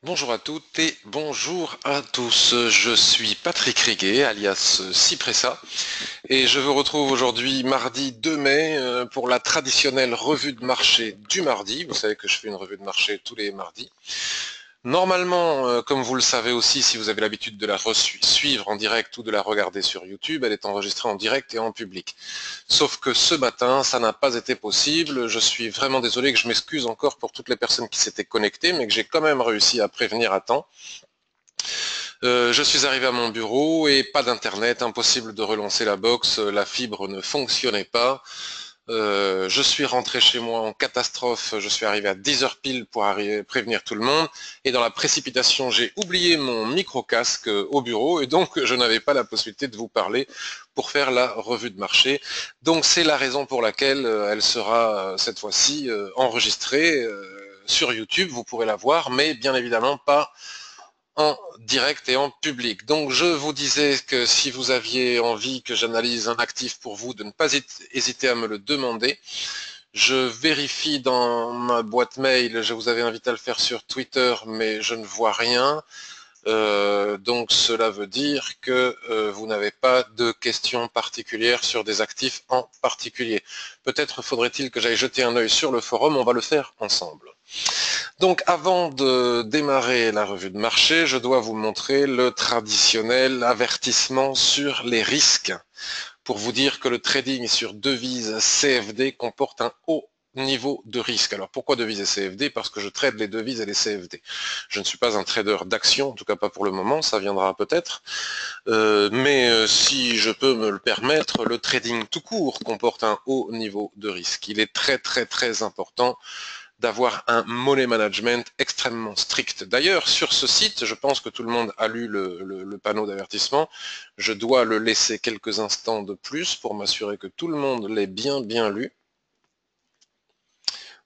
Bonjour à toutes et bonjour à tous, je suis Patrick Riguet, alias Cipressa, et je vous retrouve aujourd'hui mardi 2 mai pour la traditionnelle revue de marché du mardi. Vous savez que je fais une revue de marché tous les mardis. Normalement, comme vous le savez aussi, si vous avez l'habitude de la suivre en direct ou de la regarder sur YouTube, elle est enregistrée en direct et en public. Sauf que ce matin, ça n'a pas été possible. Je suis vraiment désolé, que je m'excuse encore pour toutes les personnes qui s'étaient connectées, mais que j'ai quand même réussi à prévenir à temps. Je suis arrivé à mon bureau et pas d'internet, impossible de relancer la box, la fibre ne fonctionnait pas. Je suis rentré chez moi en catastrophe, je suis arrivé à 10 heures pile pour prévenir tout le monde, et dans la précipitation, j'ai oublié mon micro-casque au bureau, et donc je n'avais pas la possibilité de vous parler pour faire la revue de marché. Donc c'est la raison pour laquelle elle sera cette fois-ci enregistrée sur YouTube, vous pourrez la voir, mais bien évidemment pas en direct et en public. Donc je vous disais que si vous aviez envie que j'analyse un actif pour vous, de ne pas hésiter à me le demander. Je vérifie dans ma boîte mail, je vous avais invité à le faire sur Twitter, mais je ne vois rien. Donc cela veut dire que vous n'avez pas de questions particulières sur des actifs en particulier. Peut-être faudrait-il que j'aille jeter un œil sur le forum, on va le faire ensemble. Donc avant de démarrer la revue de marché, je dois vous montrer le traditionnel avertissement sur les risques, pour vous dire que le trading sur devises CFD comporte un haut niveau de risque. Alors pourquoi devises et CFD? Parce que je trade les devises et les CFD. Je ne suis pas un trader d'actions, en tout cas pas pour le moment, ça viendra peut-être. Mais si je peux me le permettre, le trading tout court comporte un haut niveau de risque. Il est très important d'avoir un money management extrêmement strict. D'ailleurs, sur ce site, je pense que tout le monde a lu le panneau d'avertissement. Je dois le laisser quelques instants de plus pour m'assurer que tout le monde l'ait bien lu.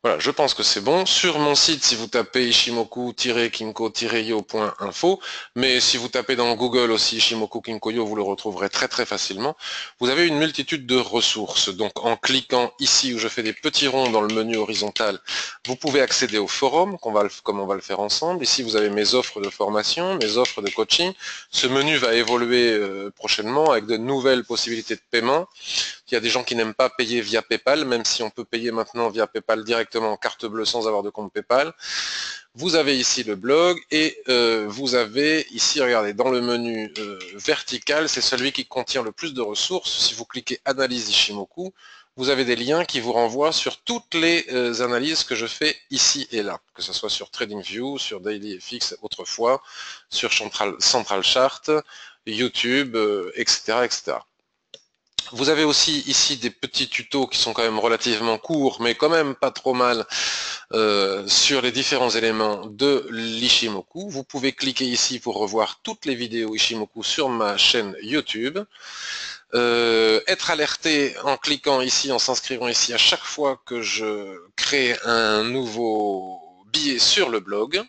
Voilà, je pense que c'est bon. Sur mon site, si vous tapez ishimoku-kinko-yo.info, mais si vous tapez dans Google aussi Ishimoku Kinko-yo, vous le retrouverez très facilement. Vous avez une multitude de ressources. Donc en cliquant ici où je fais des petits ronds dans le menu horizontal, vous pouvez accéder au forum, comme on va le faire ensemble. Ici, vous avez mes offres de formation, mes offres de coaching. Ce menu va évoluer prochainement avec de nouvelles possibilités de paiement. Il y a des gens qui n'aiment pas payer via PayPal, même si on peut payer maintenant via PayPal directement en carte bleue sans avoir de compte PayPal. Vous avez ici le blog et vous avez ici, regardez, dans le menu vertical, c'est celui qui contient le plus de ressources. Si vous cliquez Analyse Ishimoku, vous avez des liens qui vous renvoient sur toutes les analyses que je fais ici et là, que ce soit sur TradingView, sur DailyFX autrefois, sur Central Chart, YouTube, etc. Vous avez aussi ici des petits tutos qui sont quand même relativement courts, mais quand même pas trop mal, sur les différents éléments de l'Ishimoku. Vous pouvez cliquer ici pour revoir toutes les vidéos Ishimoku sur ma chaîne YouTube. Être alerté en cliquant ici, en s'inscrivant ici à chaque fois que je crée un nouveau billet sur le blog.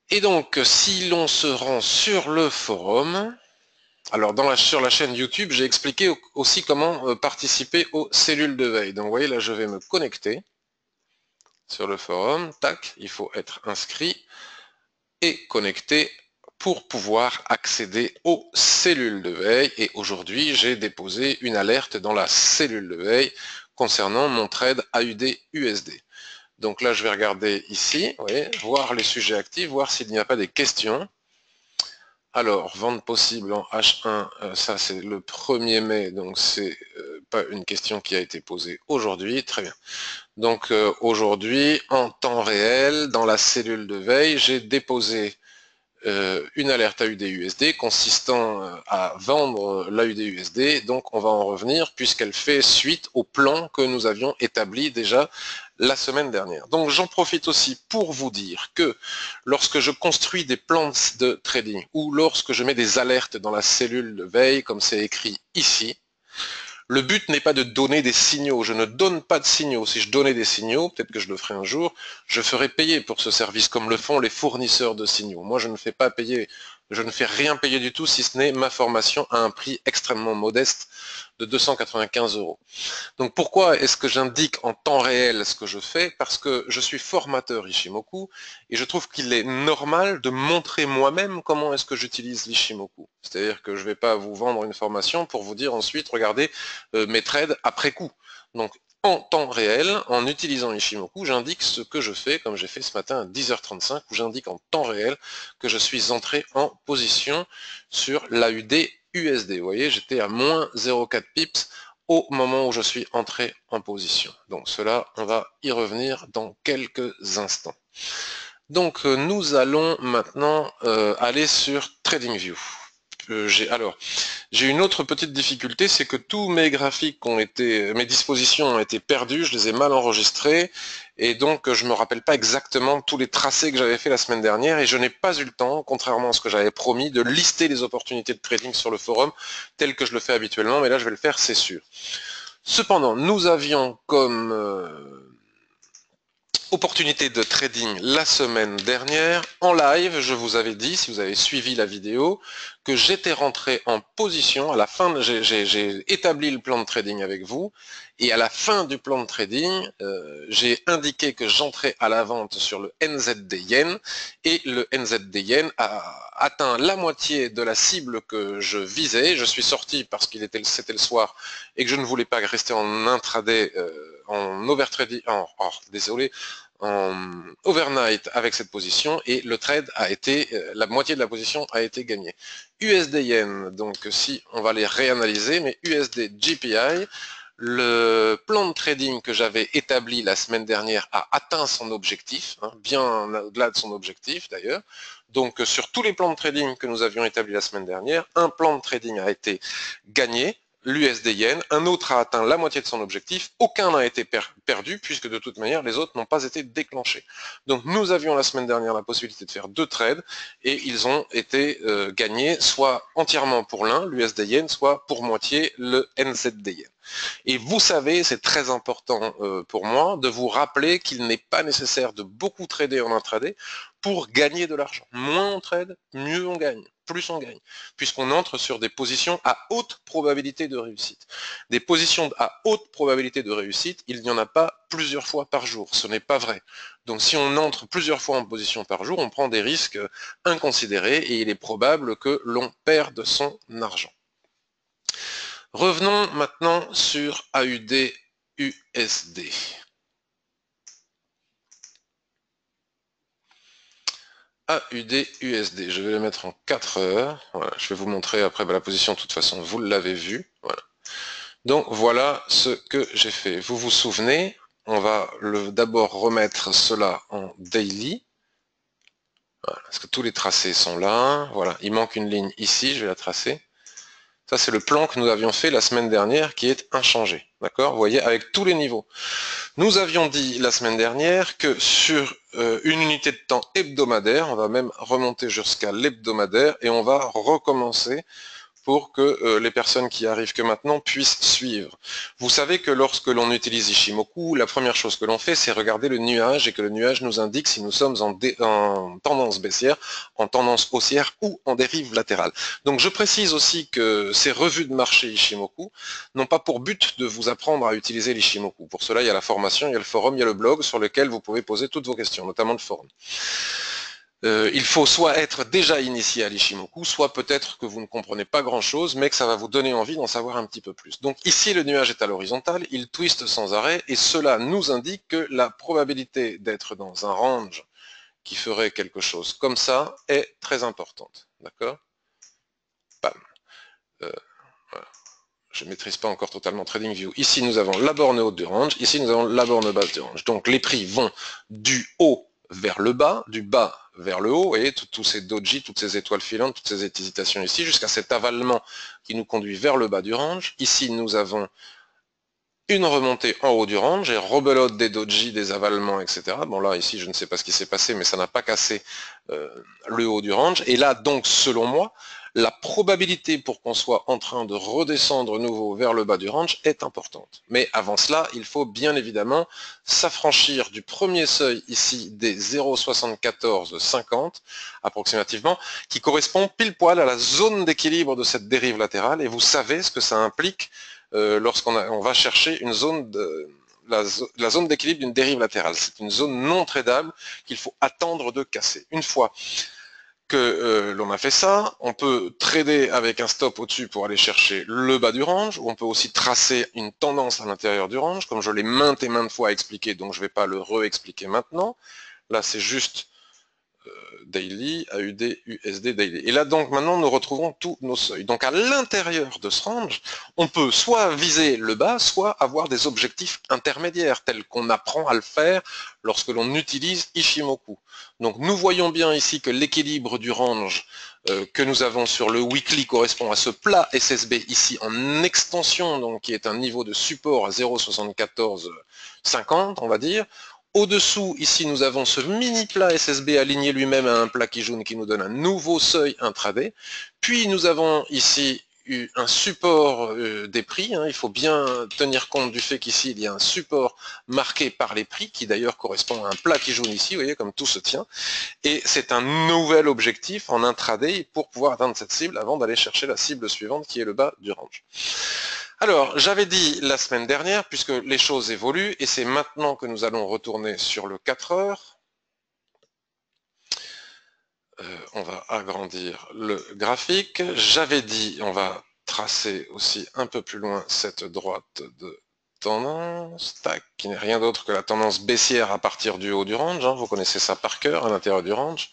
Et donc, si l'on se rend sur le forum, alors sur la chaîne YouTube, j'ai expliqué aussi comment participer aux cellules de veille. Donc vous voyez, là je vais me connecter sur le forum. Tac, il faut être inscrit et connecté pour pouvoir accéder aux cellules de veille. Et aujourd'hui, j'ai déposé une alerte dans la cellule de veille concernant mon trade AUD-USD. Donc là, je vais regarder ici, vous voyez, voir les sujets actifs, voir s'il n'y a pas des questions. Alors, vente possible en H1, ça c'est le 1er mai, donc c'est pas une question qui a été posée aujourd'hui, très bien. Donc aujourd'hui, en temps réel, dans la cellule de veille, j'ai déposé une alerte AUD-USD consistant à vendre l'AUD-USD, donc on va en revenir puisqu'elle fait suite au plan que nous avions établi déjà la semaine dernière. Donc j'en profite aussi pour vous dire que lorsque je construis des plans de trading ou lorsque je mets des alertes dans la cellule de veille, comme c'est écrit ici, le but n'est pas de donner des signaux, je ne donne pas de signaux. Si je donnais des signaux, peut-être que je le ferai un jour, je ferai payer pour ce service comme le font les fournisseurs de signaux. Moi, je ne fais pas payer Je ne fais rien payer du tout si ce n'est ma formation à un prix extrêmement modeste de 295 euros. Donc pourquoi est-ce que j'indique en temps réel ce que je fais? Parce que je suis formateur Ishimoku et je trouve qu'il est normal de montrer moi-même comment est-ce que j'utilise l'Ishimoku. C'est-à-dire que je ne vais pas vous vendre une formation pour vous dire ensuite, regardez mes trades après coup. Donc en temps réel, en utilisant Ishimoku, j'indique ce que je fais, comme j'ai fait ce matin à 10h35, où j'indique en temps réel que je suis entré en position sur l'AUD USD. Vous voyez, j'étais à moins 0,4 pips au moment où je suis entré en position. Donc cela, on va y revenir dans quelques instants. Donc nous allons maintenant aller sur TradingView. J'ai une autre petite difficulté, c'est que tous mes graphiques mes dispositions ont été perdues, je les ai mal enregistrés, et donc je me rappelle pas exactement tous les tracés que j'avais fait la semaine dernière, et je n'ai pas eu le temps, contrairement à ce que j'avais promis, de lister les opportunités de trading sur le forum, tel que je le fais habituellement, mais là je vais le faire, c'est sûr. Cependant, nous avions comme opportunité de trading la semaine dernière. En live, je vous avais dit, si vous avez suivi la vidéo, que j'étais rentré en position, à la fin, j'ai établi le plan de trading avec vous, et à la fin du plan de trading, j'ai indiqué que j'entrais à la vente sur le NZD Yen, et le NZD Yen a atteint la moitié de la cible que je visais. Je suis sorti parce c'était le soir, et que je ne voulais pas rester en intraday, en overtrading, désolé, en overnight avec cette position, et le trade a été, la moitié de la position a été gagnée. USD Yen, donc si on va les réanalyser, mais USD GPI, le plan de trading que j'avais établi la semaine dernière a atteint son objectif, bien au-delà de son objectif d'ailleurs. Donc sur tous les plans de trading que nous avions établis la semaine dernière, un plan de trading a été gagné, l'USD Yen, un autre a atteint la moitié de son objectif, aucun n'a été perdu, puisque de toute manière, les autres n'ont pas été déclenchés. Donc nous avions la semaine dernière la possibilité de faire 2 trades, et ils ont été gagnés, soit entièrement pour l'un, l'USD Yen, soit pour moitié le NZD Yen. Et vous savez, c'est très important pour moi de vous rappeler qu'il n'est pas nécessaire de beaucoup trader en intraday pour gagner de l'argent. Moins on trade, mieux on gagne, plus on gagne, puisqu'on entre sur des positions à haute probabilité de réussite. Des positions à haute probabilité de réussite, il n'y en a pas plusieurs fois par jour, ce n'est pas vrai. Donc si on entre plusieurs fois en position par jour, on prend des risques inconsidérés et il est probable que l'on perde son argent. Revenons maintenant sur AUD USD. AUD USD, je vais le mettre en 4 heures. Voilà, je vais vous montrer après la position, de toute façon, vous l'avez vu. Voilà. Donc voilà ce que j'ai fait. Vous vous souvenez, on va d'abord remettre cela en daily. Voilà, parce que tous les tracés sont là. Voilà, il manque une ligne ici, je vais la tracer. Ça, c'est le plan que nous avions fait la semaine dernière qui est inchangé. D'accord? Vous voyez, avec tous les niveaux. Nous avions dit la semaine dernière que sur une unité de temps hebdomadaire, on va même remonter jusqu'à l'hebdomadaire et on va recommencer pour que les personnes qui arrivent que maintenant puissent suivre. Vous savez que lorsque l'on utilise Ishimoku, la première chose que l'on fait, c'est regarder le nuage et que le nuage nous indique si nous sommes en tendance baissière, en tendance haussière ou en dérive latérale. Donc je précise aussi que ces revues de marché Ishimoku n'ont pas pour but de vous apprendre à utiliser l'Ishimoku. Pour cela, il y a la formation, il y a le forum, il y a le blog sur lequel vous pouvez poser toutes vos questions, notamment le forum. Il faut soit être déjà initié à l'Ishimoku, soit peut-être que vous ne comprenez pas grand-chose, mais que ça va vous donner envie d'en savoir un petit peu plus. Donc ici, le nuage est à l'horizontale, il twiste sans arrêt, et cela nous indique que la probabilité d'être dans un range qui ferait quelque chose comme ça est très importante. D'accord? Bam. Voilà. Je ne maîtrise pas encore totalement TradingView. Ici, nous avons la borne haute du range, ici, nous avons la borne basse du range. Donc les prix vont du haut vers le bas, du bas vers le haut, et tous ces doji, toutes ces étoiles filantes, toutes ces hésitations ici, jusqu'à cet avalement qui nous conduit vers le bas du range. Ici, nous avons une remontée en haut du range, et rebelote des doji, des avalements, etc. Bon là, ici, je ne sais pas ce qui s'est passé, mais ça n'a pas cassé le haut du range. Et là, donc, selon moi, la probabilité pour qu'on soit en train de redescendre nouveau vers le bas du range est importante. Mais avant cela, il faut bien évidemment s'affranchir du premier seuil ici des 0,7450 approximativement, qui correspond pile poil à la zone d'équilibre de cette dérive latérale, et vous savez ce que ça implique lorsqu'on va chercher une zone la zone d'équilibre d'une dérive latérale. C'est une zone non tradable qu'il faut attendre de casser. Une fois que l'on a fait ça, on peut trader avec un stop au-dessus pour aller chercher le bas du range, ou on peut aussi tracer une tendance à l'intérieur du range, comme je l'ai maintes et maintes fois expliqué, donc je ne vais pas le re-expliquer maintenant. Là, c'est juste daily, AUD, USD, daily. Et là, donc, maintenant, nous retrouvons tous nos seuils. Donc, à l'intérieur de ce range, on peut soit viser le bas, soit avoir des objectifs intermédiaires, tels qu'on apprend à le faire lorsque l'on utilise Ishimoku. Donc, nous voyons bien ici que l'équilibre du range que nous avons sur le weekly correspond à ce plat SSB ici en extension, donc qui est un niveau de support à 0,7450, on va dire. Au-dessous, ici, nous avons ce mini plat SSB aligné lui-même à un plat Kijun qui nous donne un nouveau seuil intraday. Puis nous avons ici un support des prix. Il faut bien tenir compte du fait qu'ici, il y a un support marqué par les prix, qui d'ailleurs correspond à un plat Kijun ici, vous voyez, comme tout se tient. Et c'est un nouvel objectif en intraday pour pouvoir atteindre cette cible avant d'aller chercher la cible suivante, qui est le bas du range. Alors, j'avais dit la semaine dernière, puisque les choses évoluent, et c'est maintenant que nous allons retourner sur le 4 heures. On va agrandir le graphique. J'avais dit, on va tracer aussi un peu plus loin cette droite de tendance, tac, qui n'est rien d'autre que la tendance baissière à partir du haut du range. Vous connaissez ça par cœur à l'intérieur du range.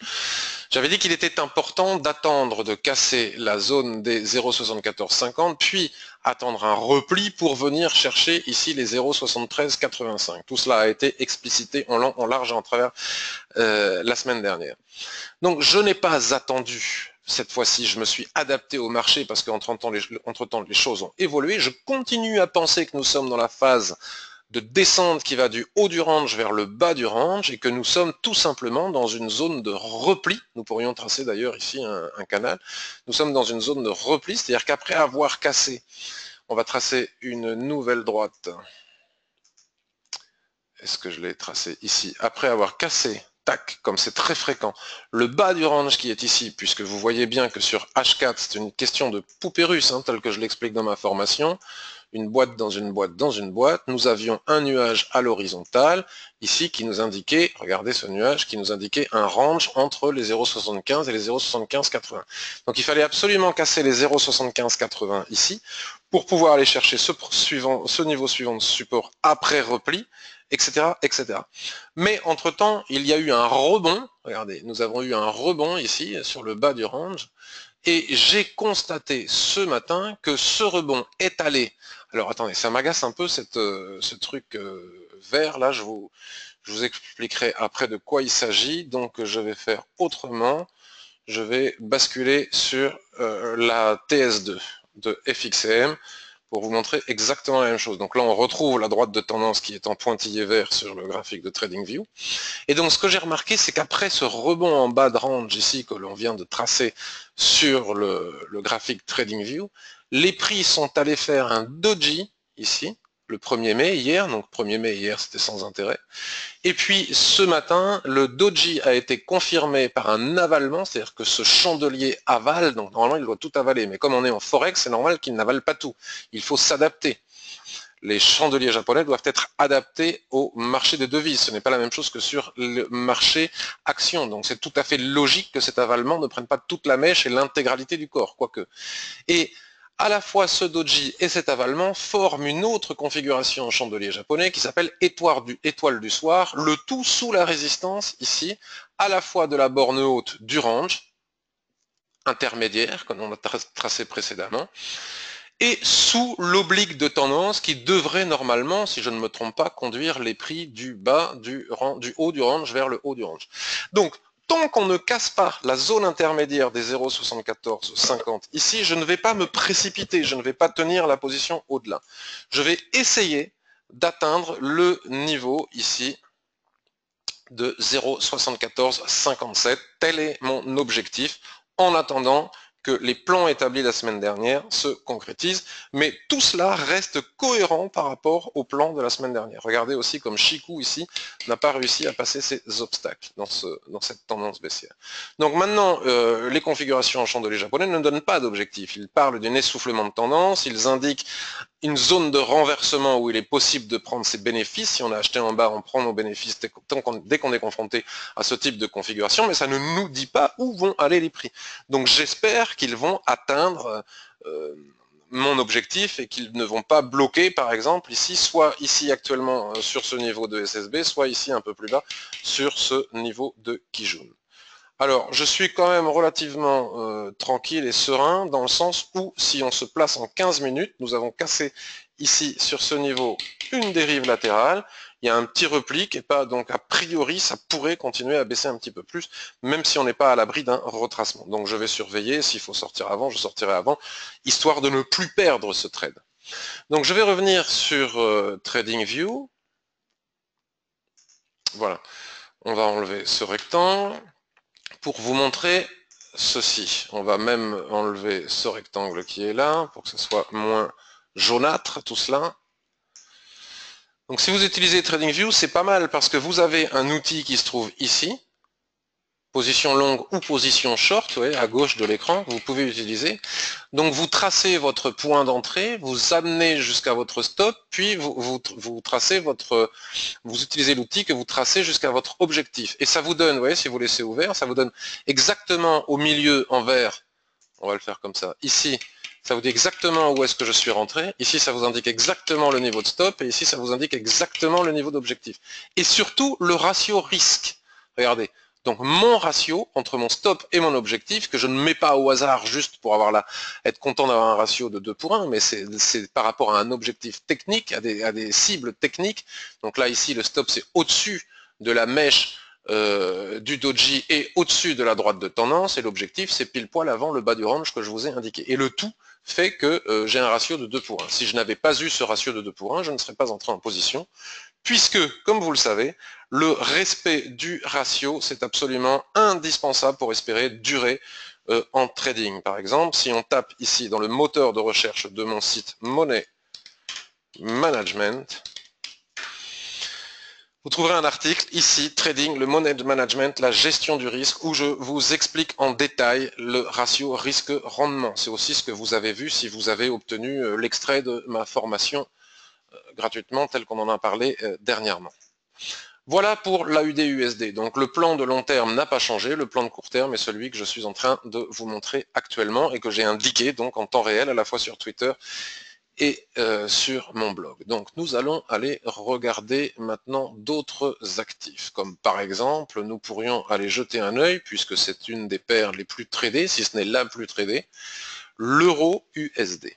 J'avais dit qu'il était important d'attendre de casser la zone des 0,7450, puis attendre un repli pour venir chercher ici les 0,7385. Tout cela a été explicité en long, en large et en travers la semaine dernière. Donc je n'ai pas attendu. Cette fois-ci, je me suis adapté au marché parce qu'entre-temps, les choses ont évolué. Je continue à penser que nous sommes dans la phase de descente qui va du haut du range vers le bas du range et que nous sommes tout simplement dans une zone de repli. Nous pourrions tracer d'ailleurs ici un canal. Nous sommes dans une zone de repli, c'est-à-dire qu'après avoir cassé, on va tracer une nouvelle droite. Est-ce que je l'ai tracé ici? Après avoir cassé, tac, comme c'est très fréquent, le bas du range qui est ici, puisque vous voyez bien que sur H4, c'est une question de poupée russe, tel que je l'explique dans ma formation, une boîte dans une boîte dans une boîte, nous avions un nuage à l'horizontale, ici, qui nous indiquait, regardez ce nuage, qui nous indiquait un range entre les 0,75 et les 0,7580. Donc il fallait absolument casser les 0,7580 ici, pour pouvoir aller chercher ce niveau suivant de support après repli, etc., etc. Mais entre-temps, il y a eu un rebond, regardez, nous avons eu un rebond ici, sur le bas du range, et j'ai constaté ce matin que ce rebond est allé. Alors attendez, ça m'agace un peu ce truc vert là, je vous expliquerai après de quoi il s'agit, donc je vais faire autrement, je vais basculer sur la TS2 de FXM pour vous montrer exactement la même chose. Donc là on retrouve la droite de tendance qui est en pointillé vert sur le graphique de TradingView. Et donc ce que j'ai remarqué, c'est qu'après ce rebond en bas de range ici que l'on vient de tracer sur le graphique TradingView, les prix sont allés faire un doji ici, le 1er mai hier, donc 1er mai hier c'était sans intérêt. Et puis ce matin, le doji a été confirmé par un avalement, c'est-à-dire que ce chandelier avale, donc normalement il doit tout avaler, mais comme on est en forex, c'est normal qu'il n'avale pas tout. Il faut s'adapter. Les chandeliers japonais doivent être adaptés au marché des devises. Ce n'est pas la même chose que sur le marché action. Donc c'est tout à fait logique que cet avalement ne prenne pas toute la mèche et l'intégralité du corps, quoique. Et à la fois ce doji et cet avalement forment une autre configuration en chandelier japonais qui s'appelle étoile du soir, le tout sous la résistance ici, à la fois de la borne haute du range, intermédiaire, comme on a tracé précédemment, et sous l'oblique de tendance qui devrait normalement, si je ne me trompe pas, conduire les prix du bas du haut du range vers le haut du range. Donc, tant qu'on ne casse pas la zone intermédiaire des 0,7450 ici, je ne vais pas me précipiter, je ne vais pas tenir la position au-delà. Je vais essayer d'atteindre le niveau ici de 0,7457. Tel est mon objectif en attendant que les plans établis la semaine dernière se concrétisent, mais tout cela reste cohérent par rapport au plan de la semaine dernière. Regardez aussi comme Chikou ici n'a pas réussi à passer ses obstacles dans cette tendance baissière. Donc maintenant, les configurations en chandelier japonais ne donnent pas d'objectif. Ils parlent d'un essoufflement de tendance, ils indiquent une zone de renversement où il est possible de prendre ses bénéfices. Si on a acheté en bas, on prend nos bénéfices dès qu'on est confronté à ce type de configuration, mais ça ne nous dit pas où vont aller les prix. Donc j'espère qu'ils vont atteindre mon objectif et qu'ils ne vont pas bloquer, par exemple, ici, soit ici actuellement sur ce niveau de SSB, soit ici un peu plus bas sur ce niveau de Kijun. Alors, je suis quand même relativement tranquille et serein dans le sens où, si on se place en 15 minutes, nous avons cassé ici, sur ce niveau, une dérive latérale. Il y a un petit repli qui est pas, donc a priori, ça pourrait continuer à baisser un petit peu plus, même si on n'est pas à l'abri d'un retracement. Donc je vais surveiller, s'il faut sortir avant, je sortirai avant, histoire de ne plus perdre ce trade. Donc je vais revenir sur TradingView. Voilà, on va enlever ce rectangle. Pour vous montrer ceci, on va même enlever ce rectangle qui est là, pour que ce soit moins jaunâtre tout cela. Donc si vous utilisez TradingView, c'est pas mal parce que vous avez un outil qui se trouve ici, position longue ou position short, vous voyez, à gauche de l'écran, que vous pouvez utiliser. Donc vous tracez votre point d'entrée, vous amenez jusqu'à votre stop, puis vous utilisez l'outil que vous tracez jusqu'à votre objectif. Et ça vous donne, vous voyez, si vous laissez ouvert, ça vous donne exactement au milieu en vert, on va le faire comme ça, ici, ça vous dit exactement où est-ce que je suis rentré, ici ça vous indique exactement le niveau de stop, et ici ça vous indique exactement le niveau d'objectif. Et surtout le ratio risque. Regardez. Donc mon ratio entre mon stop et mon objectif, que je ne mets pas au hasard juste pour être content d'avoir un ratio de 2 pour 1, mais c'est par rapport à un objectif technique, à des cibles techniques. Donc là ici le stop c'est au-dessus de la mèche du doji et au-dessus de la droite de tendance, et l'objectif c'est pile poil avant le bas du range que je vous ai indiqué. Et le tout fait que j'ai un ratio de 2 pour 1. Si je n'avais pas eu ce ratio de 2 pour 1, je ne serais pas entré en position, puisque, comme vous le savez, le respect du ratio, c'est absolument indispensable pour espérer durer en trading. Par exemple, si on tape ici dans le moteur de recherche de mon site Money Management, vous trouverez un article ici, Trading, le Money Management, la gestion du risque, où je vous explique en détail le ratio risque-rendement. C'est aussi ce que vous avez vu si vous avez obtenu l'extrait de ma formation gratuitement, tel qu'on en a parlé dernièrement. Voilà pour l'AUD-USD. Donc le plan de long terme n'a pas changé, le plan de court terme est celui que je suis en train de vous montrer actuellement et que j'ai indiqué donc en temps réel à la fois sur Twitter et sur mon blog. Donc nous allons aller regarder maintenant d'autres actifs, comme par exemple, nous pourrions aller jeter un œil, puisque c'est une des paires les plus tradées, si ce n'est la plus tradée, l'euro-USD.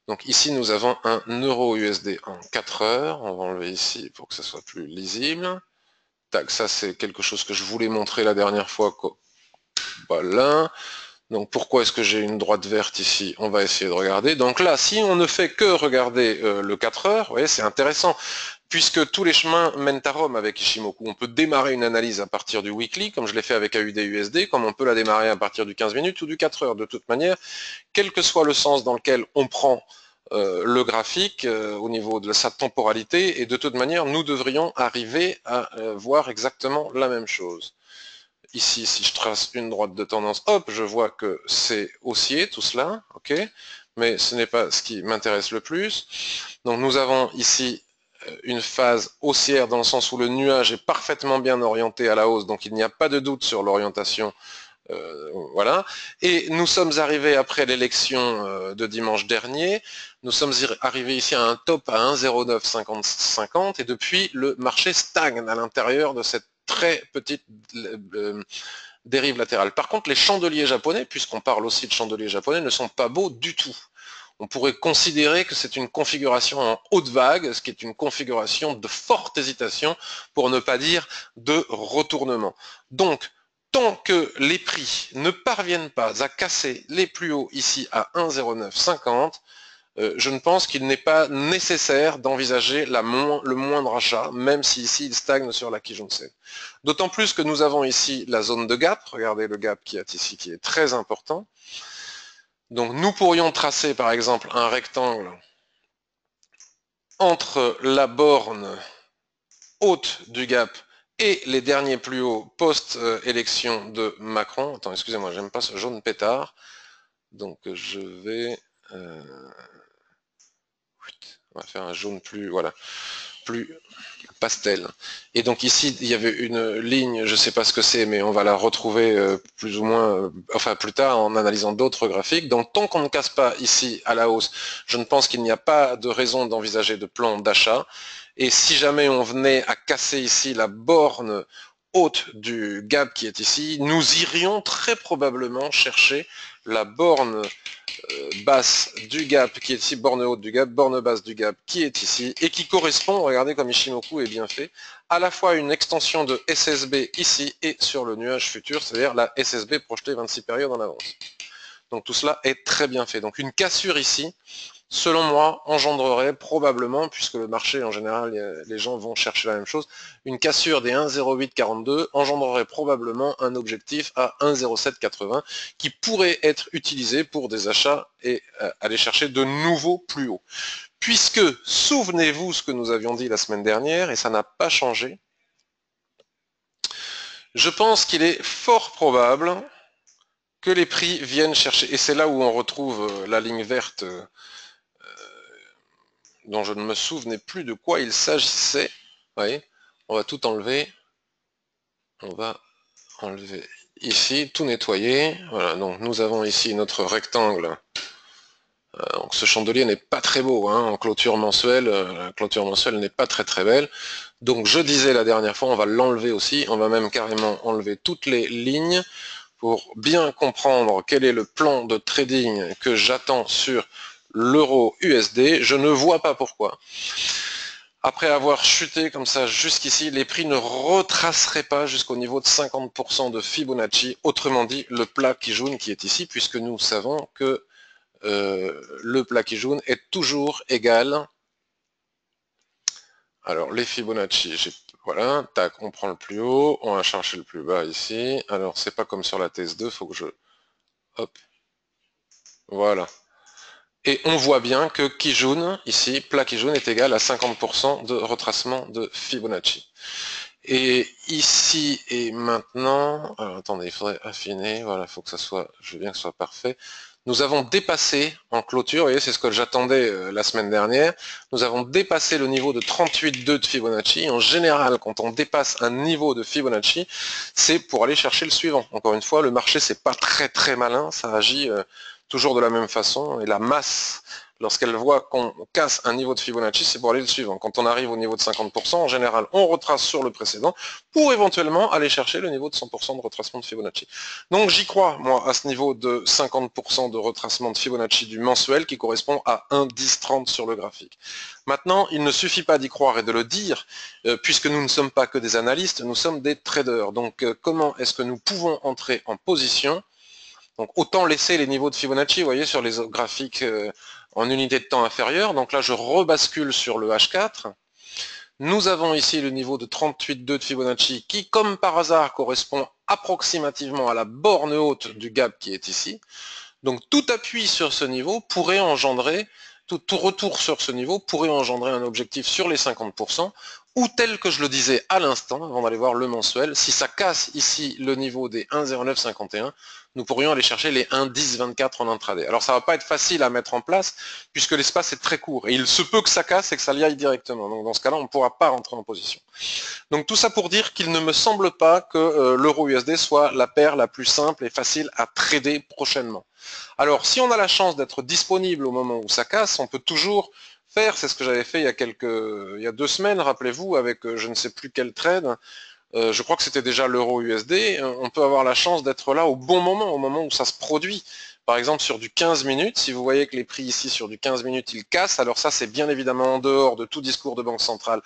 Donc ici nous avons un euro-USD en 4 heures, on va enlever ici pour que ce soit plus lisible. Tac, ça c'est quelque chose que je voulais montrer la dernière fois. Voilà. Donc pourquoi est-ce que j'ai une droite verte ici? On va essayer de regarder. Donc là, si on ne fait que regarder le 4 heures, vous voyez, c'est intéressant, puisque tous les chemins mènent à Rome avec Ishimoku. On peut démarrer une analyse à partir du weekly, comme je l'ai fait avec AUD-USD, comme on peut la démarrer à partir du 15 minutes ou du 4 heures. De toute manière, quel que soit le sens dans lequel on prend le graphique au niveau de sa temporalité, et de toute manière, nous devrions arriver à voir exactement la même chose. Ici, si je trace une droite de tendance, hop, je vois que c'est haussier tout cela, ok, mais ce n'est pas ce qui m'intéresse le plus. Donc nous avons ici une phase haussière dans le sens où le nuage est parfaitement bien orienté à la hausse, donc il n'y a pas de doute sur l'orientation. Voilà. Et nous sommes arrivés après l'élection de dimanche dernier, nous sommes arrivés ici à un top à 1,0950 et depuis le marché stagne à l'intérieur de cette très petite dérive latérale. Par contre, les chandeliers japonais, puisqu'on parle aussi de chandeliers japonais, ne sont pas beaux du tout. On pourrait considérer que c'est une configuration en haute vague, ce qui est une configuration de forte hésitation, pour ne pas dire de retournement. Donc, tant que les prix ne parviennent pas à casser les plus hauts ici à 1,0950, je ne pense qu'il n'est pas nécessaire d'envisager le moindre achat, même si ici il stagne sur la Kijun-sen. D'autant plus que nous avons ici la zone de gap, regardez le gap qui est ici, qui est très important. Donc nous pourrions tracer par exemple un rectangle entre la borne haute du gap et les derniers plus hauts post-élection de Macron. Attends, excusez-moi, j'aime pas ce jaune pétard. Donc je vais... on va faire un jaune plus... Voilà. Plus pastel. Et donc ici, il y avait une ligne, je ne sais pas ce que c'est, mais on va la retrouver plus ou moins, enfin plus tard en analysant d'autres graphiques. Donc tant qu'on ne casse pas ici à la hausse, je ne pense qu'il n'y a pas de raison d'envisager de plan d'achat. Et si jamais on venait à casser ici la borne haute du gap qui est ici, nous irions très probablement chercher la borne basse du gap qui est ici, borne haute du gap, borne basse du gap qui est ici, et qui correspond, regardez comme Ishimoku est bien fait, à la fois une extension de SSB ici et sur le nuage futur, c'est-à-dire la SSB projetée 26 périodes en avance. Donc tout cela est très bien fait. Donc une cassure ici, selon moi, engendrerait probablement, puisque le marché en général, les gens vont chercher la même chose, une cassure des 1,0842 engendrerait probablement un objectif à 1,0780 qui pourrait être utilisé pour des achats et aller chercher de nouveaux plus hauts. Puisque, souvenez-vous ce que nous avions dit la semaine dernière, et ça n'a pas changé, je pense qu'il est fort probable que les prix viennent chercher, et c'est là où on retrouve la ligne verte dont je ne me souvenais plus de quoi il s'agissait. Vous voyez, on va tout enlever. On va enlever ici, tout nettoyer. Voilà, donc nous avons ici notre rectangle. Donc ce chandelier n'est pas très beau, hein, en clôture mensuelle. La clôture mensuelle n'est pas très très belle. Donc je disais la dernière fois, on va l'enlever aussi. On va même carrément enlever toutes les lignes pour bien comprendre quel est le plan de trading que j'attends sur l'euro USD. Je ne vois pas pourquoi. Après avoir chuté comme ça jusqu'ici, les prix ne retraceraient pas jusqu'au niveau de 50% de Fibonacci, autrement dit le plat Kijun qui est ici, puisque nous savons que le plat Kijun est toujours égal. Alors les Fibonacci, voilà, tac, on prend le plus haut, on va chercher le plus bas ici. Alors c'est pas comme sur la thèse 2, faut que je... Hop, voilà. Et on voit bien que Kijun, ici, plat Kijun est égal à 50% de retracement de Fibonacci. Et ici et maintenant, alors attendez, il faudrait affiner, voilà, il faut que ça soit, je veux bien que ce soit parfait. Nous avons dépassé en clôture, vous voyez, c'est ce que j'attendais la semaine dernière, nous avons dépassé le niveau de 38,2 de Fibonacci. En général, quand on dépasse un niveau de Fibonacci, c'est pour aller chercher le suivant. Encore une fois, le marché, c'est pas très très malin, ça agit toujours de la même façon, et la masse, lorsqu'elle voit qu'on casse un niveau de Fibonacci, c'est pour aller le suivant. Quand on arrive au niveau de 50%, en général, on retrace sur le précédent pour éventuellement aller chercher le niveau de 100% de retracement de Fibonacci. Donc j'y crois, moi, à ce niveau de 50% de retracement de Fibonacci du mensuel qui correspond à 1,1030 sur le graphique. Maintenant, il ne suffit pas d'y croire et de le dire, puisque nous ne sommes pas que des analystes, nous sommes des traders. Donc comment est-ce que nous pouvons entrer en position ? Donc autant laisser les niveaux de Fibonacci, vous voyez, sur les graphiques en unité de temps inférieure. Donc là, je rebascule sur le H4. Nous avons ici le niveau de 38,2 de Fibonacci qui, comme par hasard, correspond approximativement à la borne haute du gap qui est ici. Donc tout appui sur ce niveau pourrait engendrer, tout retour sur ce niveau pourrait engendrer un objectif sur les 50%, ou tel que je le disais à l'instant, avant d'aller voir le mensuel, si ça casse ici le niveau des 1,0951, nous pourrions aller chercher les 1,1024 en intraday. Alors ça ne va pas être facile à mettre en place, puisque l'espace est très court, et il se peut que ça casse et que ça y aille directement. Donc dans ce cas-là, on ne pourra pas rentrer en position. Donc tout ça pour dire qu'il ne me semble pas que l'euro USD soit la paire la plus simple et facile à trader prochainement. Alors, si on a la chance d'être disponible au moment où ça casse, on peut toujours faire, c'est ce que j'avais fait il y a 2 semaines, rappelez-vous, avec je ne sais plus quel trade, je crois que c'était déjà l'euro USD, on peut avoir la chance d'être là au bon moment, au moment où ça se produit. Par exemple, sur du 15 minutes, si vous voyez que les prix ici sur du 15 minutes, ils cassent, alors ça c'est bien évidemment en dehors de tout discours de banque centrale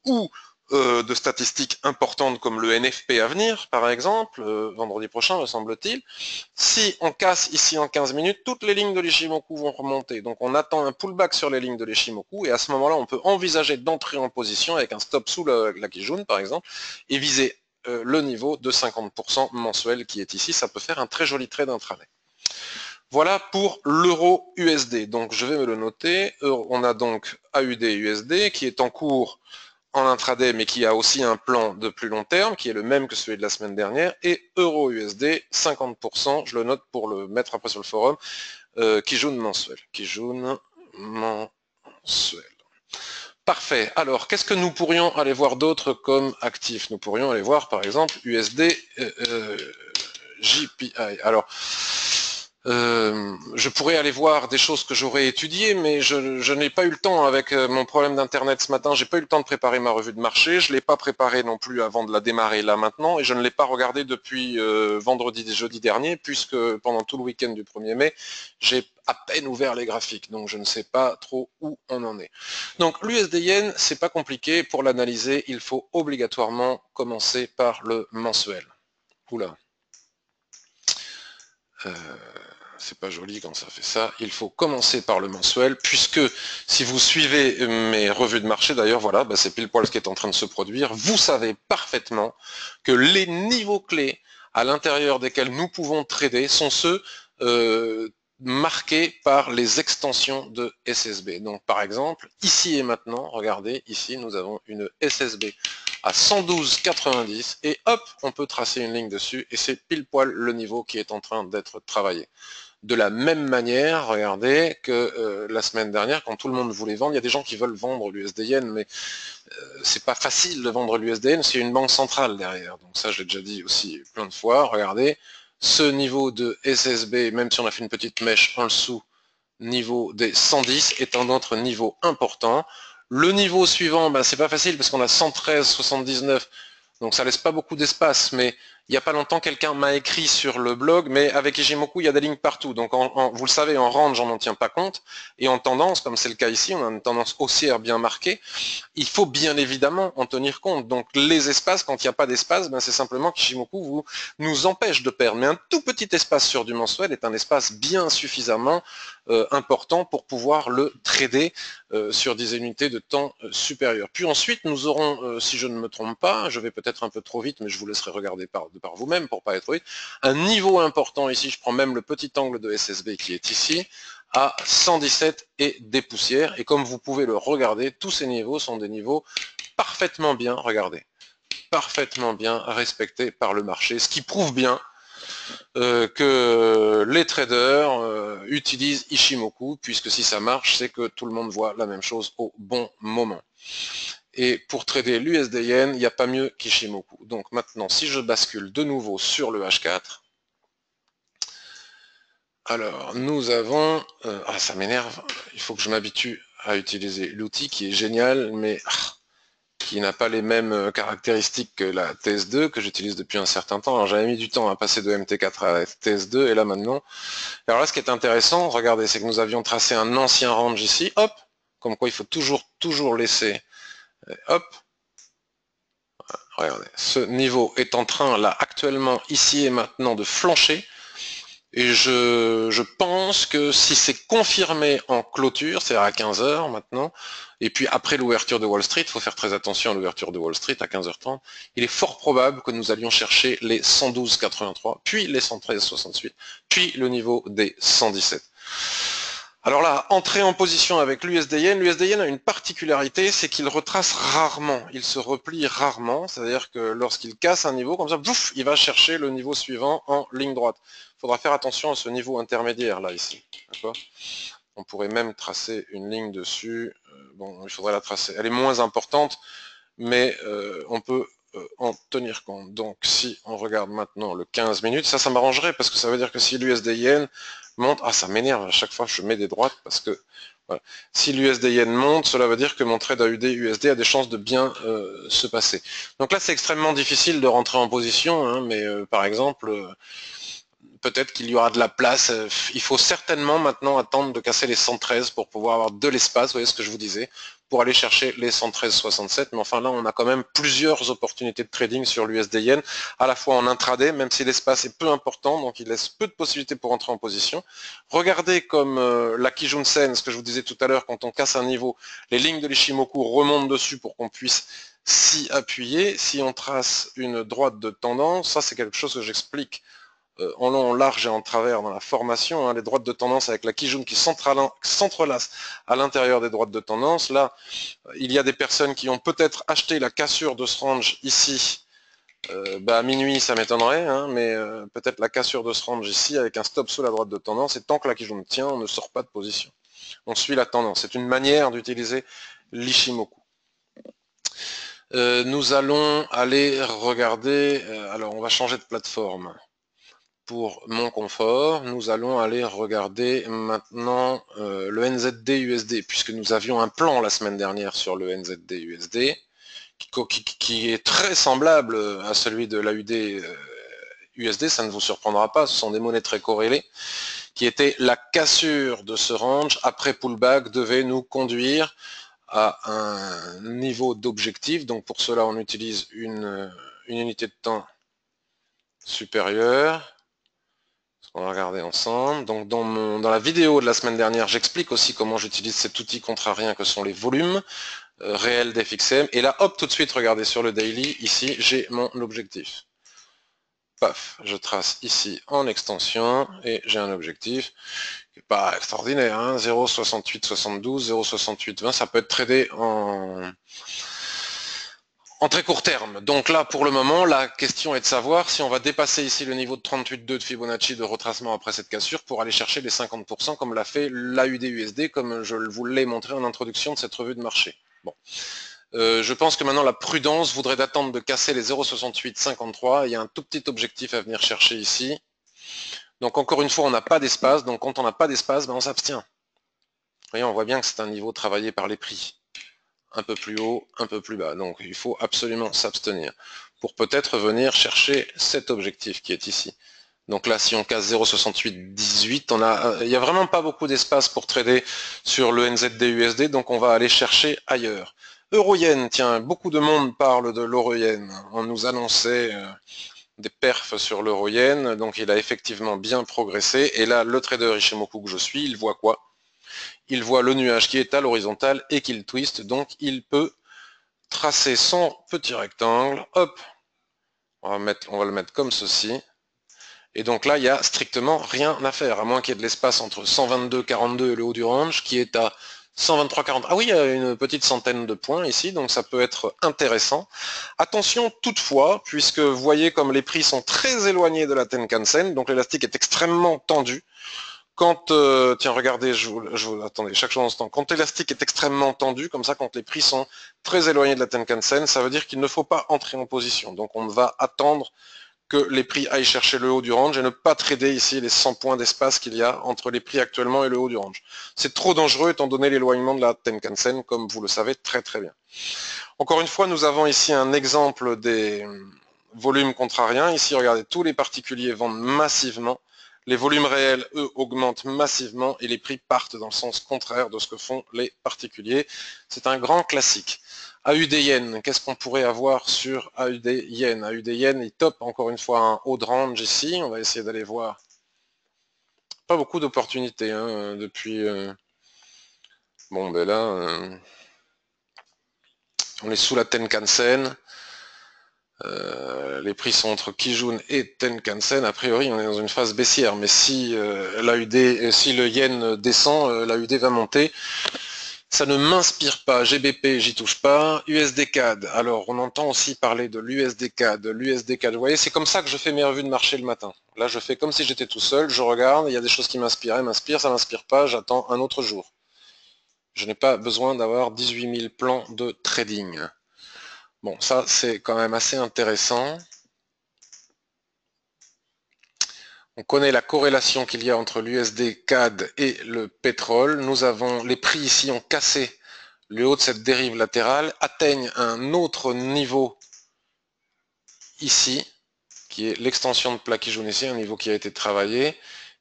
ou de statistiques importantes comme le NFP à venir, par exemple, vendredi prochain, me semble-t-il. Si on casse ici en 15 minutes, toutes les lignes de l'Ichimoku vont remonter. Donc on attend un pullback sur les lignes de l'Ichimoku, et à ce moment-là, on peut envisager d'entrer en position avec un stop sous la Kijun, par exemple, et viser le niveau de 50% mensuel qui est ici. Ça peut faire un très joli trade intraday. Voilà pour l'euro USD. Donc je vais me le noter. On a donc AUD USD qui est en cours en intraday, mais qui a aussi un plan de plus long terme, qui est le même que celui de la semaine dernière, et euro USD, 50%, je le note pour le mettre après sur le forum, Kijun mensuel. Kijun mensuel. Parfait. Alors, qu'est-ce que nous pourrions aller voir d'autre comme actif? Nous pourrions aller voir, par exemple, USD JPI. Alors, je pourrais aller voir des choses que j'aurais étudiées, mais je n'ai pas eu le temps avec mon problème d'internet ce matin, j'ai pas eu le temps de préparer ma revue de marché, je ne l'ai pas préparée non plus avant de la démarrer là maintenant, et je ne l'ai pas regardée depuis vendredi et jeudi dernier, puisque pendant tout le week-end du 1er mai, j'ai à peine ouvert les graphiques, donc je ne sais pas trop où on en est. Donc l'USD Yen, c'est pas compliqué, pour l'analyser, il faut obligatoirement commencer par le mensuel. Oula. C'est pas joli quand ça fait ça, il faut commencer par le mensuel, puisque si vous suivez mes revues de marché, d'ailleurs voilà, c'est pile poil ce qui est en train de se produire, vous savez parfaitement que les niveaux clés à l'intérieur desquels nous pouvons trader sont ceux marqués par les extensions de SSB. Donc par exemple, ici et maintenant, regardez, ici nous avons une SSB à 112,90 et hop, on peut tracer une ligne dessus et c'est pile poil le niveau qui est en train d'être travaillé. De la même manière, regardez, que la semaine dernière, quand tout le monde voulait vendre, il y a des gens qui veulent vendre l'USD Yen, mais c'est pas facile de vendre l'USD Yen, c'est une banque centrale derrière. Donc ça, je l'ai déjà dit aussi plein de fois. Regardez, ce niveau de SSB, même si on a fait une petite mèche en dessous, niveau des 110, est un autre niveau important. Le niveau suivant, c'est pas facile parce qu'on a 113,79, donc ça laisse pas beaucoup d'espace, mais il n'y a pas longtemps, quelqu'un m'a écrit sur le blog, mais avec Ichimoku, il y a des lignes partout. Donc, vous le savez, en range, on n'en tient pas compte. Et en tendance, comme c'est le cas ici, on a une tendance haussière bien marquée. Il faut bien évidemment en tenir compte. Donc, les espaces, quand il n'y a pas d'espace, c'est simplement qu'Ichimoku nous empêche de perdre. Mais un tout petit espace sur du mensuel est un espace bien suffisamment important pour pouvoir le trader sur des unités de temps supérieures. Puis ensuite, nous aurons, si je ne me trompe pas, je vais peut-être un peu trop vite, mais je vous laisserai regarder par vous-même pour pas être trop vite, un niveau important ici, je prends même le petit angle de SSB qui est ici, à 117 et des poussières. Et comme vous pouvez le regarder, tous ces niveaux sont des niveaux parfaitement bien, regardez, parfaitement bien respectés par le marché, ce qui prouve bien que les traders utilisent Ichimoku, puisque si ça marche, c'est que tout le monde voit la même chose au bon moment. Et pour trader l'USD Yen, il n'y a pas mieux qu'Ichimoku. Donc maintenant, si je bascule de nouveau sur le H4, alors nous avons... ah, ça m'énerve, il faut que je m'habitue à utiliser l'outil qui est génial, mais qui n'a pas les mêmes caractéristiques que la TS2 que j'utilise depuis un certain temps. Alors j'avais mis du temps à passer de MT4 à TS2 et là maintenant. Alors là ce qui est intéressant, regardez, c'est que nous avions tracé un ancien range ici, hop, comme quoi il faut toujours laisser, hop, regardez, ce niveau est en train là actuellement ici et maintenant de flancher. Et je pense que si c'est confirmé en clôture, c'est-à-dire à 15 h maintenant, et puis après l'ouverture de Wall Street, il faut faire très attention à l'ouverture de Wall Street à 15h30, il est fort probable que nous allions chercher les 112,83, puis les 113,68, puis le niveau des 117. Alors là, entrer en position avec l'USD Yen. L'USD Yen a une particularité, c'est qu'il retrace rarement, il se replie rarement, c'est-à-dire que lorsqu'il casse un niveau, comme ça, bouf, il va chercher le niveau suivant en ligne droite. Il faudra faire attention à ce niveau intermédiaire là, ici. On pourrait même tracer une ligne dessus. Bon, il faudrait la tracer. Elle est moins importante, mais on peut en tenir compte. Donc si on regarde maintenant le 15 minutes, ça m'arrangerait parce que ça veut dire que si l'USD Yen monte, ah ça m'énerve, à chaque fois je mets des droites parce que voilà. Si l'USD Yen monte, cela veut dire que mon trade AUD USD a des chances de bien se passer. Donc là c'est extrêmement difficile de rentrer en position, hein, mais par exemple, peut-être qu'il y aura de la place. Il faut certainement maintenant attendre de casser les 113 pour pouvoir avoir de l'espace, vous voyez ce que je vous disais, pour aller chercher les 113,67. Mais enfin là, on a quand même plusieurs opportunités de trading sur l'USD Yen, à la fois en intraday, même si l'espace est peu important, donc il laisse peu de possibilités pour entrer en position. Regardez comme la Kijun-sen, ce que je vous disais tout à l'heure, quand on casse un niveau, les lignes de l'Ishimoku remontent dessus pour qu'on puisse s'y appuyer. Si on trace une droite de tendance, ça c'est quelque chose que j'explique en long, en large et en travers dans la formation, hein, les droites de tendance avec la Kijun qui s'entrelacent à l'intérieur des droites de tendance. Là, il y a des personnes qui ont peut-être acheté la cassure de ce range ici, à minuit ça m'étonnerait, hein, mais peut-être la cassure de ce range ici avec un stop sous la droite de tendance, et tant que la Kijun tient, on ne sort pas de position. On suit la tendance. C'est une manière d'utiliser l'Ishimoku. Nous allons aller regarder, alors on va changer de plateforme. Pour mon confort, nous allons aller regarder maintenant le NZD USD, puisque nous avions un plan la semaine dernière sur le NZD USD, qui est très semblable à celui de l'AUD USD, ça ne vous surprendra pas, ce sont des monnaies très corrélées, qui était la cassure de ce range après pullback devait nous conduire à un niveau d'objectif. Donc pour cela, on utilise une unité de temps supérieure. On va regarder ensemble. Donc dans la vidéo de la semaine dernière, j'explique aussi comment j'utilise cet outil contrarien que sont les volumes réels d'FXM. Et là, hop, tout de suite, regardez sur le daily, ici, j'ai mon objectif. Paf, je trace ici en extension et j'ai un objectif qui n'est pas extraordinaire, hein, 0,6872, 0,6820, ça peut être tradé en très court terme. Donc là, pour le moment, la question est de savoir si on va dépasser ici le niveau de 38,2 de Fibonacci de retracement après cette cassure pour aller chercher les 50% comme l'a fait l'AUD-USD, comme je vous l'ai montré en introduction de cette revue de marché. Bon. Je pense que maintenant la prudence voudrait d'attendre de casser les 0,6853. Il y a un tout petit objectif à venir chercher ici. Donc encore une fois, on n'a pas d'espace. Donc quand on n'a pas d'espace, on s'abstient. Vous voyez, on voit bien que c'est un niveau travaillé par les prix. Un peu plus haut, un peu plus bas. Donc il faut absolument s'abstenir pour peut-être venir chercher cet objectif qui est ici. Donc là, si on casse 0,6818, il n'y a vraiment pas beaucoup d'espace pour trader sur le NZD-USD, donc on va aller chercher ailleurs. Euro-Yen, tiens, beaucoup de monde parle de l'Euro-Yen. On nous annonçait des perfs sur l'Euro-Yen, donc il a effectivement bien progressé. Et là, le trader Ishimoku que je suis, il voit quoi? Il voit le nuage qui est à l'horizontale et qu'il twist, donc il peut tracer son petit rectangle, hop, on va le mettre comme ceci, et donc là il n'y a strictement rien à faire, à moins qu'il y ait de l'espace entre 122,42 et le haut du range, qui est à 123,40. Ah oui, il y a une petite centaine de points ici, donc ça peut être intéressant. Attention toutefois, puisque vous voyez comme les prix sont très éloignés de la Tenkan-sen, donc l'élastique est extrêmement tendu. Quand, tiens, regardez, attendez, chaque chose en instant. Quand l'élastique est extrêmement tendu, comme ça, quand les prix sont très éloignés de la Tenkan-sen, ça veut dire qu'il ne faut pas entrer en position. Donc on va attendre que les prix aillent chercher le haut du range et ne pas trader ici les 100 points d'espace qu'il y a entre les prix actuellement et le haut du range. C'est trop dangereux étant donné l'éloignement de la Tenkan-sen, comme vous le savez très très bien. Encore une fois, nous avons ici un exemple des volumes contrariens. Ici, regardez, tous les particuliers vendent massivement. Les volumes réels, eux, augmentent massivement et les prix partent dans le sens contraire de ce que font les particuliers. C'est un grand classique. AUD Yen, qu'est-ce qu'on pourrait avoir sur AUD Yen? AUD Yen, il top encore une fois un haut de range ici. On va essayer d'aller voir. Pas beaucoup d'opportunités hein, depuis... Bon, ben là, on est sous la Tenkan-sen. Les prix sont entre Kijun et Tenkan-sen. A priori, on est dans une phase baissière, mais si si le yen descend, l'AUD va monter. Ça ne m'inspire pas. GBP, j'y touche pas. USD CAD. Alors, on entend aussi parler de l'USD CAD. L'USD CAD. Vous voyez, c'est comme ça que je fais mes revues de marché le matin. Là, je fais comme si j'étais tout seul. Je regarde. Il y a des choses qui m'inspirent. Ça m'inspire pas. J'attends un autre jour. Je n'ai pas besoin d'avoir 18 000 plans de trading. Bon, ça, c'est quand même assez intéressant. On connaît la corrélation qu'il y a entre l'USD CAD et le pétrole. Nous avons les prix ici ont cassé le haut de cette dérive latérale, atteignent un autre niveau ici, qui est l'extension de plat qui joue ici, un niveau qui a été travaillé,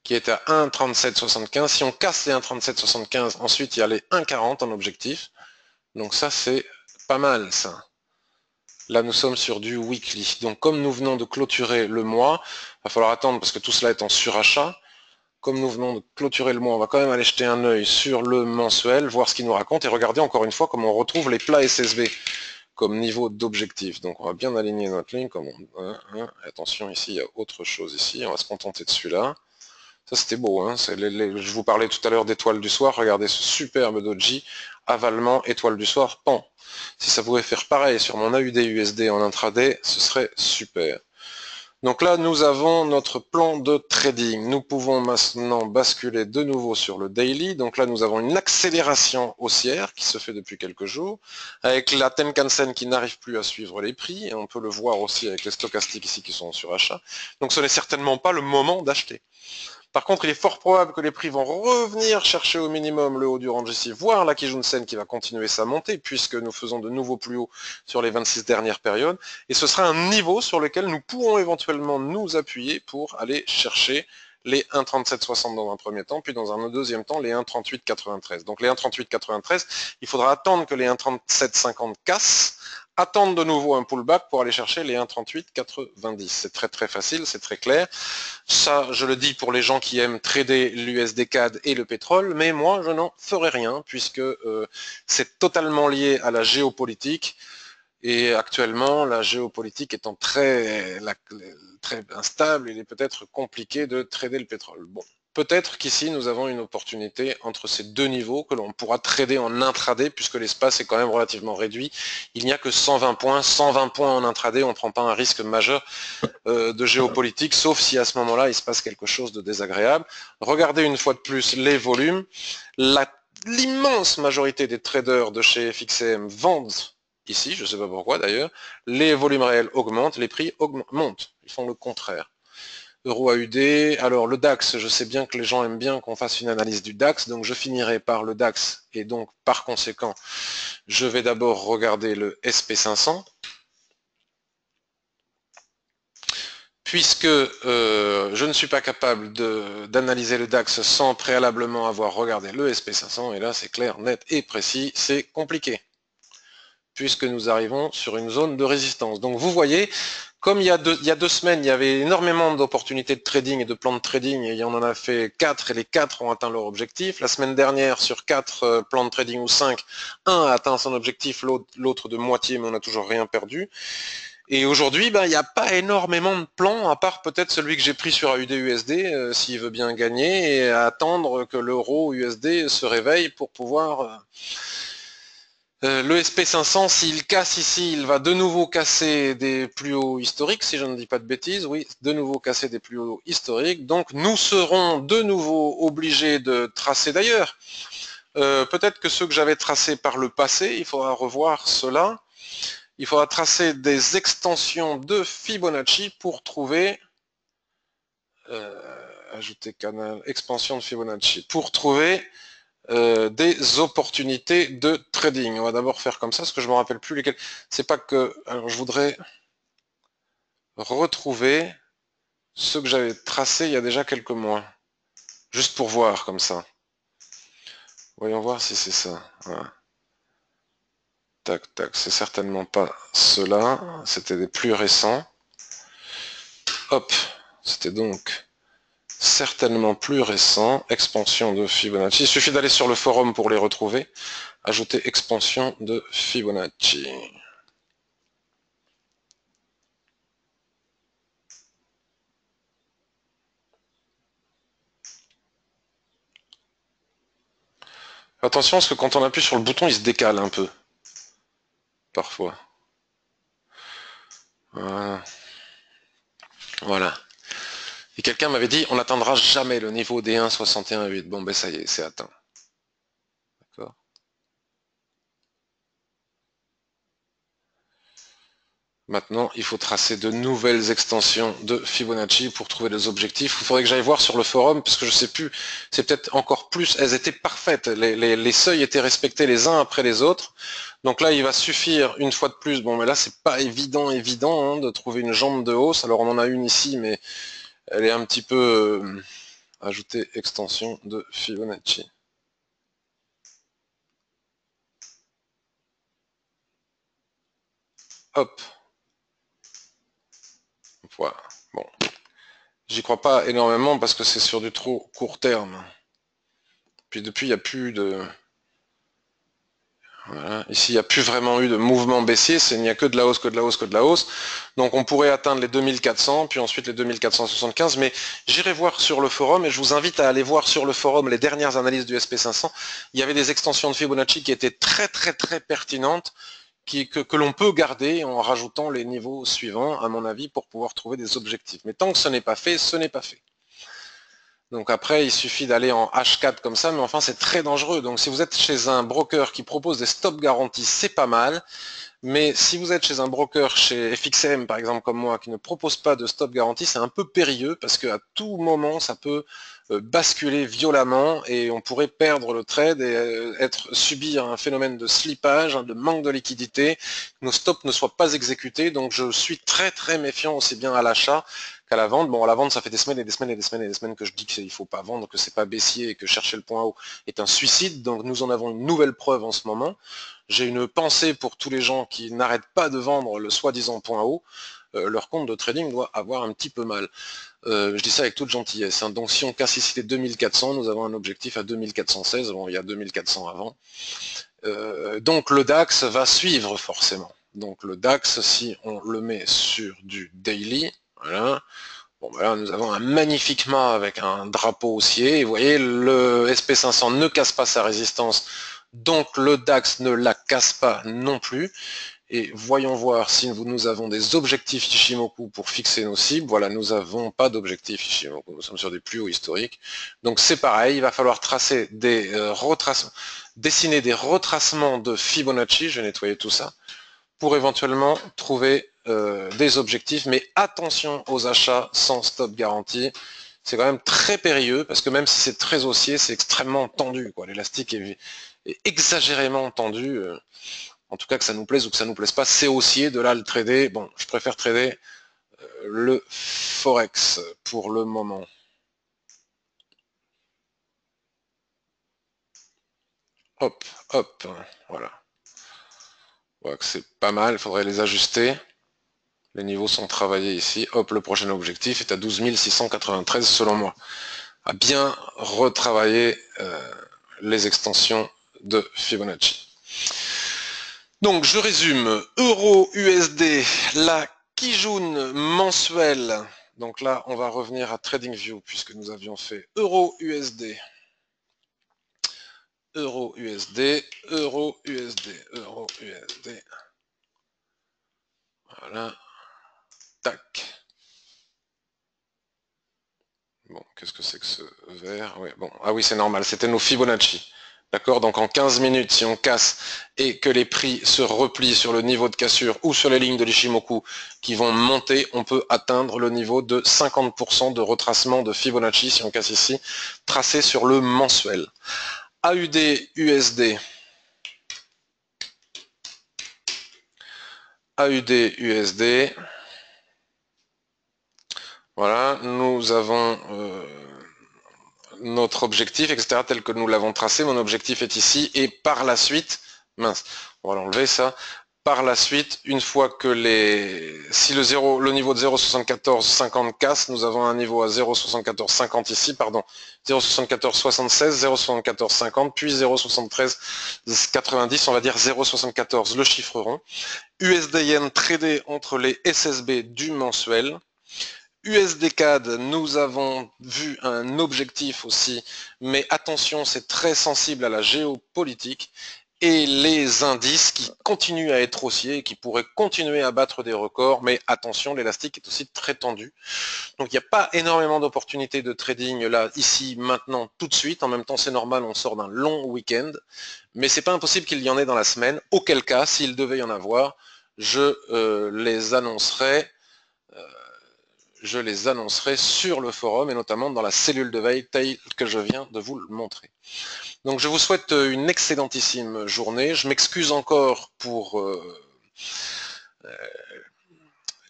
qui est à 1,3775. Si on casse les 1,3775, ensuite il y a les 1,40 en objectif. Donc ça, c'est pas mal, ça. Là, nous sommes sur du weekly. Donc, comme nous venons de clôturer le mois, il va falloir attendre parce que tout cela est en surachat. Comme nous venons de clôturer le mois, on va quand même aller jeter un œil sur le mensuel, voir ce qu'il nous raconte et regarder encore une fois comment on retrouve les plats SSB comme niveau d'objectif. Donc, on va bien aligner notre ligne. Attention, ici, il y a autre chose ici. On va se contenter de celui-là. Ça, c'était beau. Hein, je vous parlais tout à l'heure d'étoile du soir. Regardez ce superbe doji. Avalement, étoile du soir, pan. Si ça pouvait faire pareil sur mon AUD USD en intraday, ce serait super. Donc là, nous avons notre plan de trading. Nous pouvons maintenant basculer de nouveau sur le daily. Donc là, nous avons une accélération haussière qui se fait depuis quelques jours, avec la Tenkan-sen qui n'arrive plus à suivre les prix. Et on peut le voir aussi avec les stochastiques ici qui sont en surachat. Donc ce n'est certainement pas le moment d'acheter. Par contre, il est fort probable que les prix vont revenir chercher au minimum le haut du range ici, voire la Kijun-sen qui va continuer sa montée, puisque nous faisons de nouveaux plus hauts sur les 26 dernières périodes. Et ce sera un niveau sur lequel nous pourrons éventuellement nous appuyer pour aller chercher les 1,3760 dans un premier temps, puis dans un deuxième temps, les 1,3893. Donc les 1,3893, il faudra attendre que les 1,3750 cassent, attendre de nouveau un pullback pour aller chercher les 1,3890. C'est très très facile, c'est très clair. Ça, je le dis pour les gens qui aiment trader l'USD CAD et le pétrole, mais moi, je n'en ferai rien, puisque c'est totalement lié à la géopolitique. Et actuellement, la géopolitique étant très instable, il est peut-être compliqué de trader le pétrole. Bon, peut-être qu'ici, nous avons une opportunité entre ces deux niveaux que l'on pourra trader en intraday, puisque l'espace est quand même relativement réduit. Il n'y a que 120 points. 120 points en intraday, on ne prend pas un risque majeur de géopolitique, sauf si à ce moment-là, il se passe quelque chose de désagréable. Regardez une fois de plus les volumes. L'immense majorité des traders de chez FXCM vendent ici, je ne sais pas pourquoi d'ailleurs, les volumes réels augmentent, les prix montent, ils font le contraire. Euro AUD, alors le DAX, je sais bien que les gens aiment bien qu'on fasse une analyse du DAX, donc je finirai par le DAX, et donc par conséquent, je vais d'abord regarder le SP500, puisque je ne suis pas capable d'analyser le DAX sans préalablement avoir regardé le SP500, et là c'est clair, net et précis, c'est compliqué, puisque nous arrivons sur une zone de résistance. Donc vous voyez, comme il y a 2 semaines, il y avait énormément d'opportunités de trading et de plans de trading, et on en a fait 4, et les 4 ont atteint leur objectif. La semaine dernière, sur 4 plans de trading ou 5, un a atteint son objectif, l'autre de moitié, mais on n'a toujours rien perdu. Et aujourd'hui, il n'y a pas énormément de plans, à part peut-être celui que j'ai pris sur AUD-USD, s'il veut bien gagner, et à attendre que l'euro USD se réveille pour pouvoir... le SP500, s'il casse ici, il va de nouveau casser des plus hauts historiques, si je ne dis pas de bêtises, oui, de nouveau casser des plus hauts historiques. Donc nous serons de nouveau obligés de tracer d'ailleurs. Peut-être que ceux que j'avais tracés par le passé, il faudra revoir cela. Il faudra tracer des extensions de Fibonacci pour trouver, ajouter canal, expansion de Fibonacci, pour trouver des opportunités de trading. On va d'abord faire comme ça, parce que je ne me rappelle plus lesquels. C'est pas que... Alors je voudrais retrouver ceux que j'avais tracés il y a déjà quelques mois. Juste pour voir comme ça. Voyons voir si c'est ça. Voilà. Tac, tac, c'est certainement pas ceux-là. C'était des plus récents. Hop, c'était donc certainement plus récent. Expansion de Fibonacci. Il suffit d'aller sur le forum pour les retrouver. Ajouter expansion de Fibonacci. Attention, parce que quand on appuie sur le bouton, il se décale un peu. Parfois. Voilà. Et quelqu'un m'avait dit, on n'atteindra jamais le niveau des 1,61,8. Bon, ben ça y est, c'est atteint. D'accord. Maintenant, il faut tracer de nouvelles extensions de Fibonacci pour trouver des objectifs. Il faudrait que j'aille voir sur le forum, parce que je sais plus, c'est peut-être encore plus, elles étaient parfaites. Les seuils étaient respectés les uns après les autres. Donc là, il va suffire, une fois de plus, bon, mais là, c'est pas évident, hein, de trouver une jambe de hausse. Alors, on en a une ici, mais elle est un petit peu... ajouter extension de Fibonacci. hop, voilà. Bon, j'y crois pas énormément parce que c'est sur du trop court terme. Puis depuis, il n'y a plus de... Voilà. Ici, il n'y a plus vraiment eu de mouvement baissier, il n'y a que de la hausse, que de la hausse, que de la hausse. Donc on pourrait atteindre les 2400, puis ensuite les 2475, mais j'irai voir sur le forum, et je vous invite à aller voir sur le forum les dernières analyses du SP500. Il y avait des extensions de Fibonacci qui étaient très très très pertinentes, que l'on peut garder en rajoutant les niveaux suivants, à mon avis, pour pouvoir trouver des objectifs. Mais tant que ce n'est pas fait, ce n'est pas fait. Donc après, il suffit d'aller en H4 comme ça, mais enfin c'est très dangereux. Donc si vous êtes chez un broker qui propose des stop garanties, c'est pas mal. Mais si vous êtes chez un broker, chez FXM par exemple comme moi, qui ne propose pas de stop garantie, c'est un peu périlleux parce qu'à tout moment, ça peut basculer violemment et on pourrait perdre le trade et subir un phénomène de slippage, de manque de liquidité, que nos stops ne soient pas exécutés. Donc je suis très très méfiant aussi bien à l'achat qu'à la vente. Bon, à la vente, ça fait des semaines et des semaines et des semaines et des semaines que je dis qu'il ne faut pas vendre, que c'est pas baissier et que chercher le point haut est un suicide. Donc nous en avons une nouvelle preuve en ce moment. J'ai une pensée pour tous les gens qui n'arrêtent pas de vendre le soi-disant point haut. Leur compte de trading doit avoir un petit peu mal. Je dis ça avec toute gentillesse. Hein. Donc si on casse ici les 2400, nous avons un objectif à 2416. Bon, il y a 2400 avant. Donc le DAX va suivre forcément. Donc le DAX, si on le met sur du daily, voilà. Bon, ben là, nous avons un magnifique mât avec un drapeau haussier. Et vous voyez, le SP500 ne casse pas sa résistance, donc le DAX ne la casse pas non plus. Et voyons voir si nous avons des objectifs Ichimoku pour fixer nos cibles. Voilà, nous n'avons pas d'objectif Ichimoku, nous sommes sur des plus hauts historiques. Donc c'est pareil, il va falloir tracer des dessiner des retracements de Fibonacci, je vais nettoyer tout ça, pour éventuellement trouver des objectifs, mais attention aux achats sans stop garantie. C'est quand même très périlleux, parce que même si c'est très haussier, c'est extrêmement tendu. L'élastique est exagérément tendu. En tout cas, que ça nous plaise ou que ça nous plaise pas, c'est haussier. De là, le trader, bon, je préfère trader le Forex pour le moment. Hop, hop, voilà. Voilà que c'est pas mal, il faudrait les ajuster. Les niveaux sont travaillés ici. Hop, le prochain objectif est à 12 693 selon moi. À bien retravailler les extensions de Fibonacci. Donc je résume, Euro-USD, la Kijun mensuelle. Donc là, on va revenir à TradingView puisque nous avions fait Euro-USD. Euro-USD, Euro-USD, Euro-USD. Voilà. Tac. Bon, qu'est-ce que c'est que ce vert? Ouais, bon. Ah oui, c'est normal, c'était nos Fibonacci. D'accord? Donc en 15 minutes, si on casse et que les prix se replient sur le niveau de cassure ou sur les lignes de l'Ichimoku qui vont monter, on peut atteindre le niveau de 50% de retracement de Fibonacci, si on casse ici, tracé sur le mensuel. AUD, USD. AUD, USD. Voilà, nous avons notre objectif, etc., tel que nous l'avons tracé. Mon objectif est ici, et par la suite, mince, on va l'enlever ça, par la suite, une fois que si le niveau de 0,7450 casse, nous avons un niveau à 0,7450 ici, pardon, 0,7476, 0,7450, puis 0,7390, on va dire 0,74 le chiffre rond. USD Yen tradé entre les SSB du mensuel. USD CAD, nous avons vu un objectif aussi, mais attention, c'est très sensible à la géopolitique, et les indices qui continuent à être haussiers et qui pourraient continuer à battre des records, mais attention, l'élastique est aussi très tendu. Donc il n'y a pas énormément d'opportunités de trading là, ici, maintenant, tout de suite. En même temps, c'est normal, on sort d'un long week-end, mais c'est pas impossible qu'il y en ait dans la semaine, auquel cas, s'il devait y en avoir, je les annoncerai sur le forum et notamment dans la cellule de veille telle que je viens de vous le montrer. Donc je vous souhaite une excellentissime journée. Je m'excuse encore pour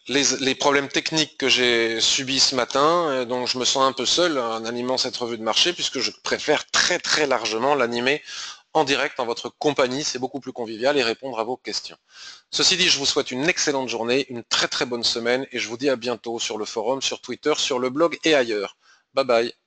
les problèmes techniques que j'ai subis ce matin, donc je me sens un peu seul en animant cette revue de marché puisque je préfère très très largement l'animer en direct en votre compagnie, c'est beaucoup plus convivial et répondre à vos questions. Ceci dit, je vous souhaite une excellente journée, une très très bonne semaine et je vous dis à bientôt sur le forum, sur Twitter, sur le blog et ailleurs. Bye bye.